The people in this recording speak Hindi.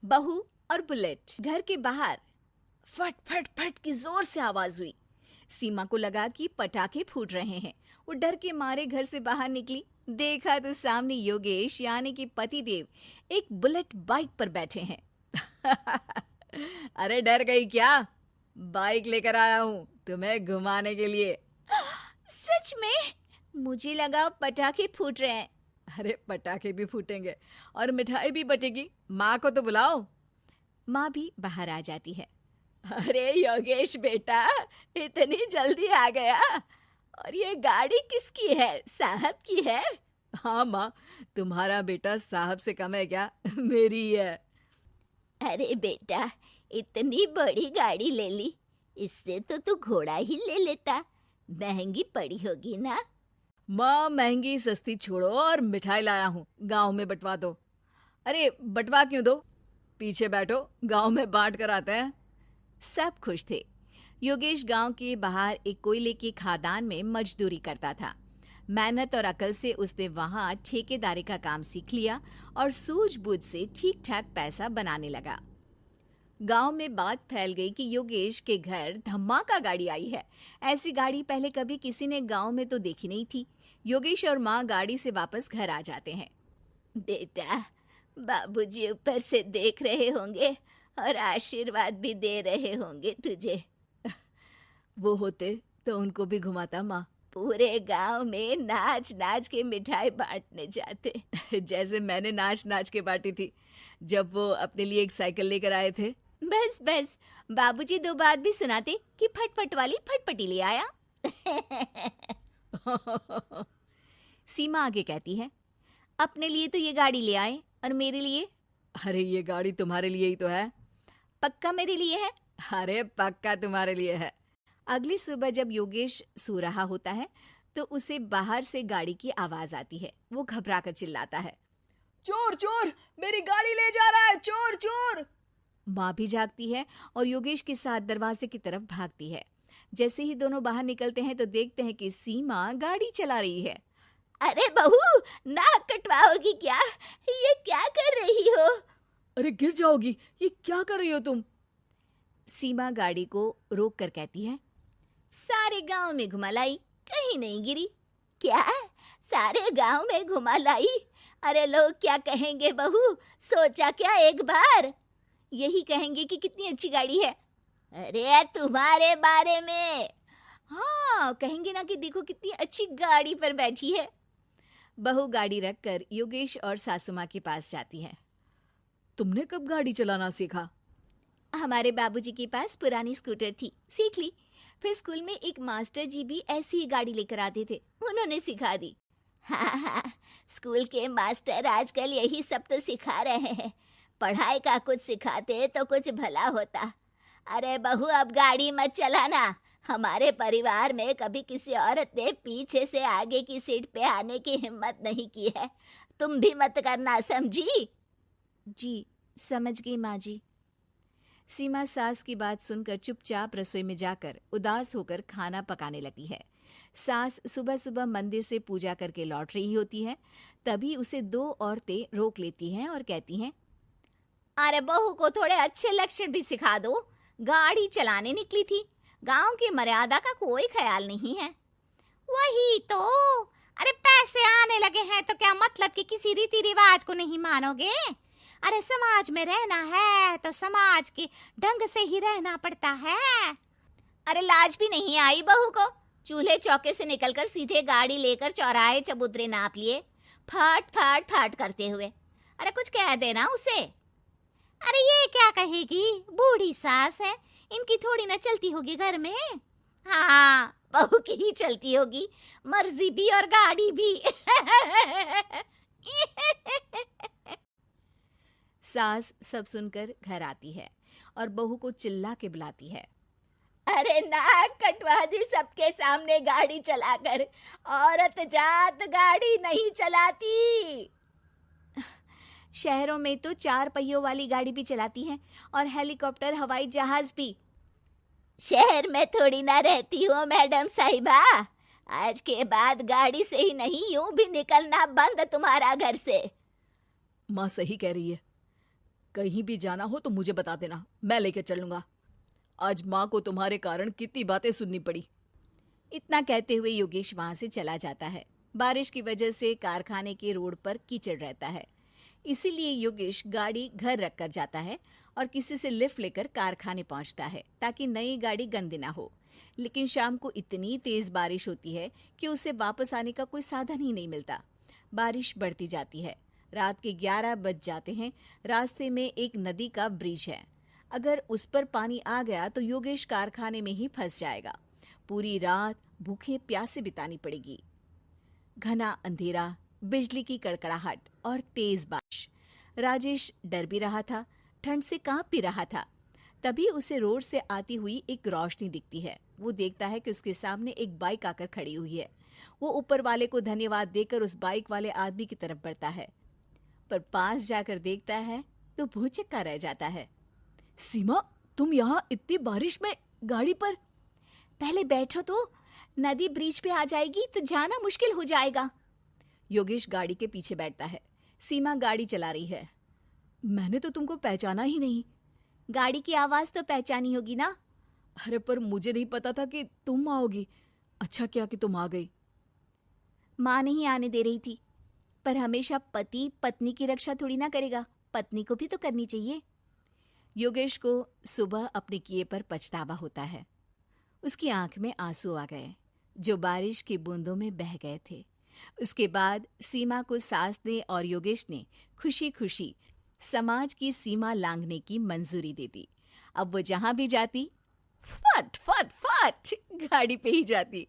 बहू और बुलेट। घर के बाहर फट फट फट की जोर से आवाज हुई। सीमा को लगा कि पटाखे फूट रहे हैं। वो डर के मारे घर से बाहर निकली। देखा तो सामने योगेश यानी कि पतिदेव एक बुलेट बाइक पर बैठे हैं। अरे डर गई क्या? बाइक लेकर आया हूँ तुम्हें घुमाने के लिए। सच में? मुझे लगा पटाखे फूट रहे हैं। अरे पटाखे भी फूटेंगे और मिठाई भी बटेगी। माँ को तो बुलाओ। माँ भी बाहर आ जाती है। अरे योगेश बेटा, इतनी जल्दी आ गया? और ये गाड़ी किसकी है? साहब की है? हाँ माँ, तुम्हारा बेटा साहब से कम है क्या? मेरी ही है। अरे बेटा, इतनी बड़ी गाड़ी ले ली, इससे तो तू घोड़ा ही ले लेता। महंगी पड़ी होगी ना? माँ महंगी सस्ती छोड़ो और मिठाई लाया हूँ, गांव में बंटवा दो। अरे बंटवा क्यों दो? पीछे बैठो, गांव में बांट कर आते हैं। सब खुश थे। योगेश गांव के बाहर एक कोयले की खदान में मजदूरी करता था। मेहनत और अकल से उसने वहां ठेकेदारी का काम सीख लिया और सूझबूझ से ठीक ठाक पैसा बनाने लगा। गांव में बात फैल गई कि योगेश के घर धमाका गाड़ी आई है। ऐसी गाड़ी पहले कभी किसी ने गांव में तो देखी नहीं थी। योगेश और माँ गाड़ी से वापस घर आ जाते हैं। बेटा, बाबूजी ऊपर से देख रहे होंगे और आशीर्वाद भी दे रहे होंगे तुझे। वो होते तो उनको भी घुमाता माँ। पूरे गांव में नाच नाच के मिठाई बांटने जाते। जैसे मैंने नाच नाच के बांटी थी जब वो अपने लिए एक साइकिल लेकर आए थे। बस बस, बाबूजी दो बात भी सुनाते कि फटफट वाली फटपटी ले आया। सीमा आगे कहती है, अपने लिए तो ये गाड़ी ले आए और मेरे लिए? अरे ये गाड़ी तुम्हारे लिए ही तो है। पक्का मेरे लिए है? अरे पक्का तुम्हारे लिए है। अगली सुबह जब योगेश सो रहा होता है तो उसे बाहर से गाड़ी की आवाज आती है। वो घबरा कर चिल्लाता है, चोर चोर, मेरी गाड़ी ले जा रहा है, चोर चोर। माँ भी जागती है और योगेश के साथ दरवाजे की तरफ भागती है। जैसे ही दोनों बाहर निकलते हैं तो देखते हैं कि सीमा गाड़ी चला रही है। अरे बहू, नाक कटवाओगी क्या? ये क्या कर रही हो? अरे गिर जाओगी, ये क्या कर रही हो तुम? सीमा गाड़ी को रोक कर कहती है, सारे गांव में घुमा लाई, कहीं नहीं गिरी। क्या? सारे गांव में घुमा लाई? अरे लोग क्या कहेंगे बहू? सोचा क्या एक बार? यही कहेंगे कि कितनी अच्छी गाड़ी है। अरे तुम्हारे बारे में। हाँ, कहेंगे ना कि देखो कितनी अच्छी गाड़ी पर बैठी है। बहू गाड़ी रखकर योगेश और सासू माँ के पास जाती है। तुमने कब गाड़ी चलाना सीखा? हमारे बाबूजी के पास पुरानी स्कूटर थी, सीख ली। फिर स्कूल में एक मास्टर जी भी ऐसी ही गाड़ी लेकर आते थे, उन्होंने सिखा दी। हाँ, स्कूल के मास्टर आजकल यही सब तो सिखा रहे हैं। पढ़ाई का कुछ सिखाते तो कुछ भला होता। अरे बहू, अब गाड़ी मत चलाना। हमारे परिवार में कभी किसी औरत ने पीछे से आगे की सीट पे आने की हिम्मत नहीं की है। तुम भी मत करना, समझी? जी समझ गई माँ जी। सीमा सास की बात सुनकर चुपचाप रसोई में जाकर उदास होकर खाना पकाने लगी है। सास सुबह सुबह मंदिर से पूजा करके लौट रही होती है। तभी उसे दो औरतें रोक लेती हैं और कहती हैं, अरे बहू को थोड़े अच्छे लक्षण भी सिखा दो। गाड़ी चलाने निकली थी, गांव की मर्यादा का कोई ख्याल नहीं है। वही तो। अरे पैसे आने लगे हैं तो क्या मतलब कि किसी रीति रिवाज को नहीं मानोगे? अरे समाज में रहना है तो समाज के ढंग से ही रहना पड़ता है। अरे लाज भी नहीं आई बहू को? चूल्हे चौके से निकलकर सीधे गाड़ी लेकर चौराहे चबूतरे नाप लिए, फट फट फट करते हुए। अरे कुछ कह देना उसे। अरे ये क्या कहेगी? बूढ़ी सास है, इनकी थोड़ी ना चलती होगी घर में। हाँ, बहू की ही चलती होगी, मर्जी भी और गाड़ी भी। सास सब सुनकर घर आती है और बहू को चिल्ला के बुलाती है, अरे नाक कटवा दी सबके सामने गाड़ी चलाकर। औरत जात गाड़ी नहीं चलाती। शहरों में तो 4 पहियों वाली गाड़ी भी चलाती हैं और हेलीकॉप्टर, हवाई जहाज भी। शहर में थोड़ी ना रहती हो मैडम साहिबा। आज के बाद गाड़ी से ही नहीं, यूं भी निकलना बंद तुम्हारा घर से। माँ सही कह रही है, कहीं भी जाना हो तो मुझे बता देना, मैं लेकर चलूंगा। आज माँ को तुम्हारे कारण कितनी बातें सुननी पड़ी। इतना कहते हुए योगेश वहां से चला जाता है। बारिश की वजह से कारखाने के रोड पर कीचड़ रहता है, इसीलिए योगेश गाड़ी घर रख कर जाता है और किसी से लिफ्ट लेकर कारखाने पहुंचता है ताकि नई गाड़ी गंदी ना हो। लेकिन शाम को इतनी तेज बारिश होती है कि उसे वापस आने का कोई साधन ही नहीं मिलता। बारिश बढ़ती जाती है। रात के 11 बज जाते हैं। रास्ते में एक नदी का ब्रिज है। अगर उस पर पानी आ गया तो योगेश कारखाने में ही फंस जाएगा। पूरी रात भूखे प्यासे बितानी पड़ेगी। घना अंधेरा, बिजली की कड़कड़ाहट और तेज बारिश। राजेश डर भी रहा था, ठंड से कांप भी रहा था। तभी उसे रोड से आती हुई एक रोशनी दिखती है। वो देखता है कि उसके सामने एक बाइक आकर खड़ी हुई है। वो ऊपर वाले को धन्यवाद देकर उस बाइक वाले आदमी की तरफ बढ़ता है, पर पास जाकर देखता है तो भौचक्का रह जाता है। सीमा, तुम यहाँ इतनी बारिश में गाड़ी पर? पहले बैठो तो, नदी ब्रिज पे आ जाएगी तो जाना मुश्किल हो जाएगा। योगेश गाड़ी के पीछे बैठता है। सीमा गाड़ी चला रही है। मैंने तो तुमको पहचाना ही नहीं। गाड़ी की आवाज तो पहचानी होगी ना। अरे पर मुझे नहीं पता था कि तुम आओगी। अच्छा किया कि तुम आ गई। माँ नहीं आने दे रही थी, पर हमेशा पति पत्नी की रक्षा थोड़ी ना करेगा, पत्नी को भी तो करनी चाहिए। योगेश को सुबह अपने किए पर पछतावा होता है। उसकी आंख में आंसू आ गए जो बारिश की बूंदों में बह गए थे। उसके बाद सीमा को सास ने और योगेश ने खुशी खुशी समाज की सीमा लांघने की मंजूरी दे दी। अब वो जहां भी जाती फट फट फट गाड़ी पे ही जाती।